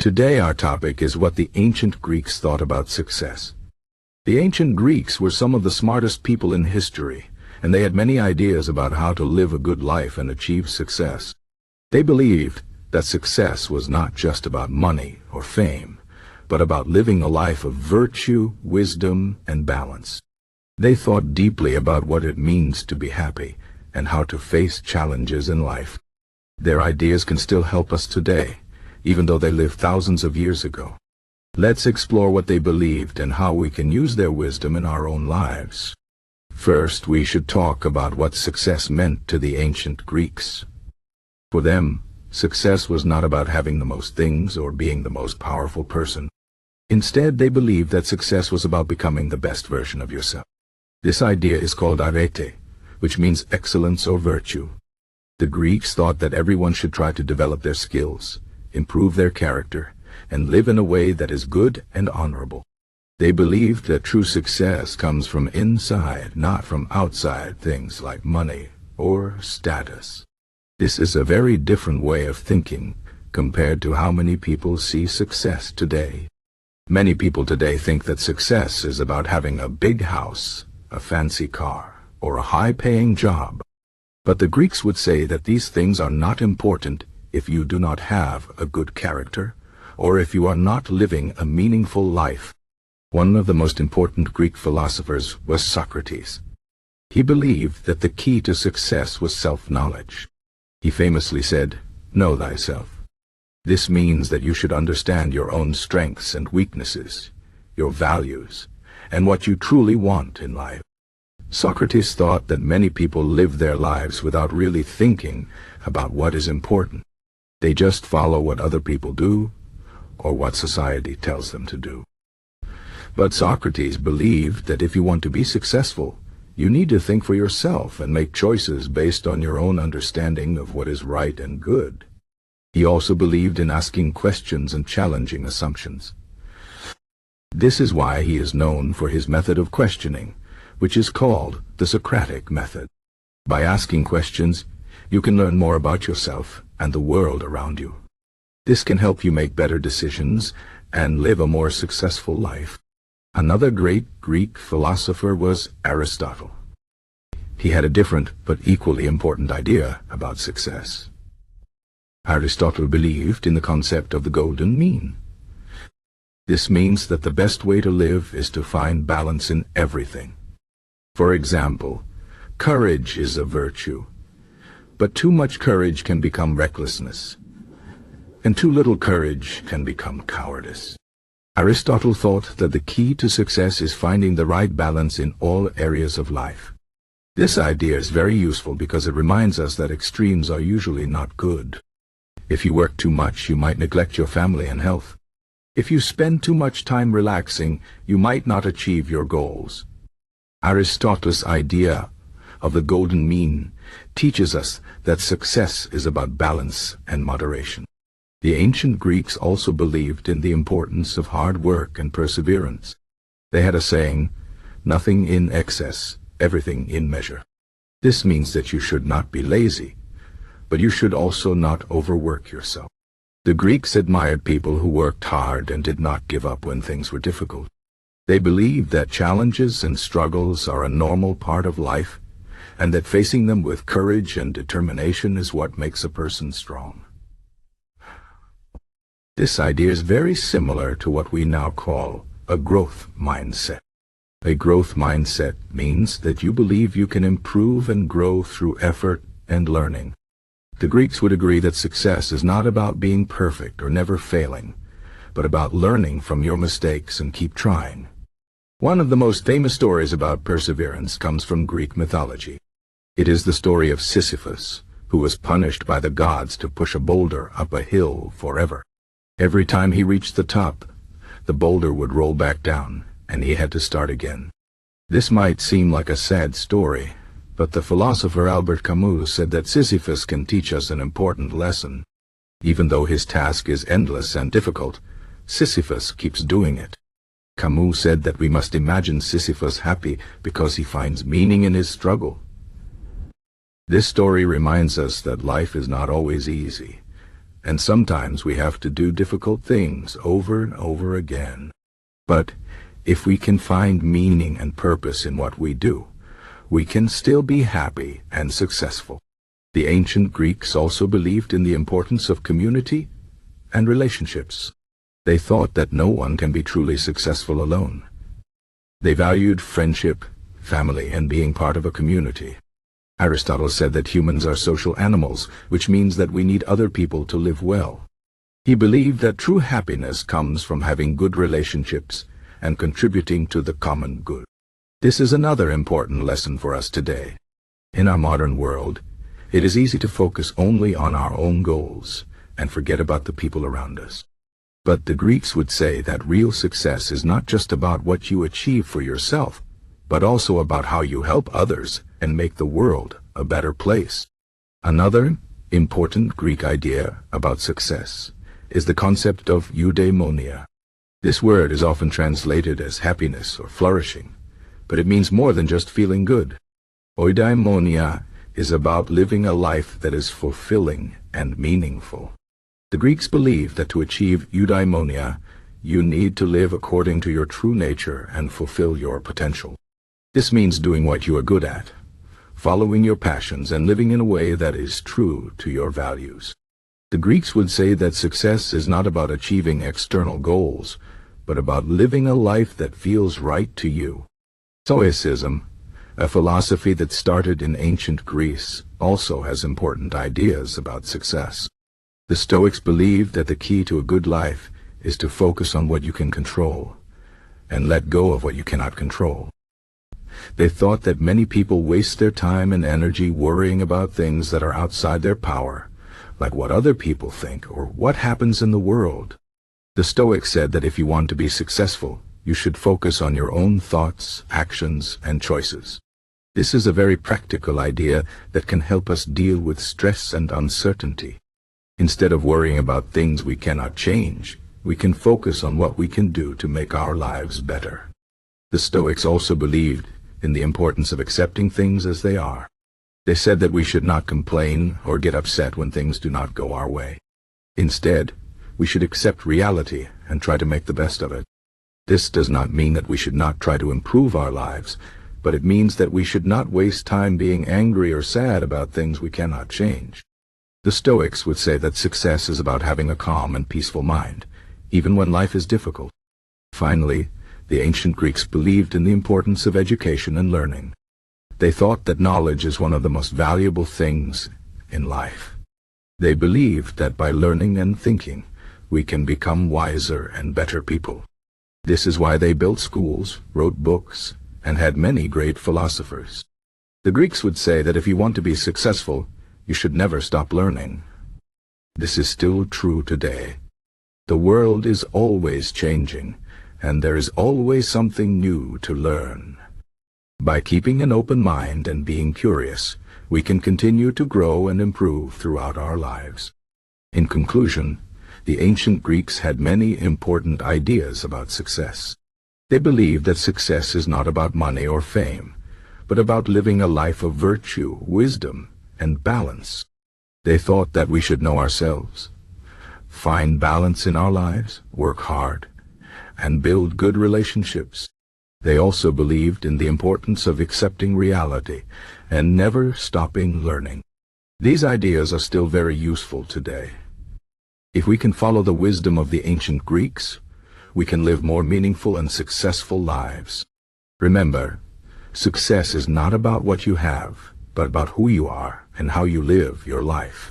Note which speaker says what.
Speaker 1: Today our topic is what the ancient Greeks thought about success. The ancient Greeks were some of the smartest people in history, and they had many ideas about how to live a good life and achieve success. They believed that success was not just about money or fame, but about living a life of virtue, wisdom, and balance. They thought deeply about what it means to be happy and how to face challenges in life. Their ideas can still help us today, even though they lived thousands of years ago. Let's explore what they believed and how we can use their wisdom in our own lives. First, we should talk about what success meant to the ancient Greeks. For them, success was not about having the most things or being the most powerful person. Instead, they believed that success was about becoming the best version of yourself. This idea is called Arete, which means excellence or virtue. The Greeks thought that everyone should try to develop their skills, improve their character, and live in a way that is good and honorable. They believed that true success comes from inside, not from outside things like money or status. This is a very different way of thinking compared to how many people see success today. Many people today think that success is about having a big house, a fancy car, or a high-paying job. But the Greeks would say that these things are not important if you do not have a good character, or if you are not living a meaningful life. One of the most important Greek philosophers was Socrates. He believed that the key to success was self-knowledge. He famously said, "Know thyself." This means that you should understand your own strengths and weaknesses, your values, and what you truly want in life. Socrates thought that many people live their lives without really thinking about what is important. They just follow what other people do, or what society tells them to do. But Socrates believed that if you want to be successful, you need to think for yourself and make choices based on your own understanding of what is right and good. He also believed in asking questions and challenging assumptions. This is why he is known for his method of questioning, which is called the Socratic method. By asking questions, you can learn more about yourself and the world around you. This can help you make better decisions and live a more successful life. Another great Greek philosopher was Aristotle. He had a different but equally important idea about success. Aristotle believed in the concept of the golden mean. This means that the best way to live is to find balance in everything. For example, courage is a virtue, but too much courage can become recklessness, and too little courage can become cowardice. Aristotle thought that the key to success is finding the right balance in all areas of life. This idea is very useful because it reminds us that extremes are usually not good. If you work too much, you might neglect your family and health. If you spend too much time relaxing, you might not achieve your goals. Aristotle's idea of the golden mean teaches us that success is about balance and moderation. The ancient Greeks also believed in the importance of hard work and perseverance. They had a saying, "Nothing in excess, everything in measure." This means that you should not be lazy, but you should also not overwork yourself. The Greeks admired people who worked hard and did not give up when things were difficult. They believed that challenges and struggles are a normal part of life, and that facing them with courage and determination is what makes a person strong. This idea is very similar to what we now call a growth mindset. A growth mindset means that you believe you can improve and grow through effort and learning. The Greeks would agree that success is not about being perfect or never failing, but about learning from your mistakes and keep trying. One of the most famous stories about perseverance comes from Greek mythology. It is the story of Sisyphus, who was punished by the gods to push a boulder up a hill forever. Every time he reached the top, the boulder would roll back down, and he had to start again. This might seem like a sad story, but the philosopher Albert Camus said that Sisyphus can teach us an important lesson. Even though his task is endless and difficult, Sisyphus keeps doing it. Camus said that we must imagine Sisyphus happy because he finds meaning in his struggle. This story reminds us that life is not always easy, and sometimes we have to do difficult things over and over again. But if we can find meaning and purpose in what we do, we can still be happy and successful. The ancient Greeks also believed in the importance of community and relationships. They thought that no one can be truly successful alone. They valued friendship, family, and being part of a community. Aristotle said that humans are social animals, which means that we need other people to live well. He believed that true happiness comes from having good relationships and contributing to the common good. This is another important lesson for us today. In our modern world, it is easy to focus only on our own goals and forget about the people around us. But the Greeks would say that real success is not just about what you achieve for yourself, but also about how you help others and make the world a better place. Another important Greek idea about success is the concept of Eudaimonia. This word is often translated as happiness or flourishing, but it means more than just feeling good. Eudaimonia is about living a life that is fulfilling and meaningful. The Greeks believed that to achieve eudaimonia, you need to live according to your true nature and fulfill your potential. This means doing what you are good at, following your passions, and living in a way that is true to your values. The Greeks would say that success is not about achieving external goals, but about living a life that feels right to you. Stoicism, a philosophy that started in ancient Greece, also has important ideas about success. The Stoics believed that the key to a good life is to focus on what you can control and let go of what you cannot control. They thought that many people waste their time and energy worrying about things that are outside their power, like what other people think or what happens in the world. The Stoics said that if you want to be successful, you should focus on your own thoughts, actions, and choices. This is a very practical idea that can help us deal with stress and uncertainty. Instead of worrying about things we cannot change, we can focus on what we can do to make our lives better. The Stoics also believed in the importance of accepting things as they are. They said that we should not complain or get upset when things do not go our way. Instead, we should accept reality and try to make the best of it. This does not mean that we should not try to improve our lives, but it means that we should not waste time being angry or sad about things we cannot change. The Stoics would say that success is about having a calm and peaceful mind, even when life is difficult. Finally, the ancient Greeks believed in the importance of education and learning. They thought that knowledge is one of the most valuable things in life. They believed that by learning and thinking, we can become wiser and better people. This is why they built schools, wrote books, and had many great philosophers. The Greeks would say that if you want to be successful, you should never stop learning. This is still true today. The world is always changing, and there is always something new to learn. By keeping an open mind and being curious, we can continue to grow and improve throughout our lives. In conclusion, the ancient Greeks had many important ideas about success. They believed that success is not about money or fame, but about living a life of virtue, wisdom, and balance. They thought that we should know ourselves, find balance in our lives, work hard, and build good relationships. They also believed in the importance of accepting reality and never stopping learning. These ideas are still very useful today. If we can follow the wisdom of the ancient Greeks, we can live more meaningful and successful lives. Remember, success is not about what you have, but about who you are and how you live your life.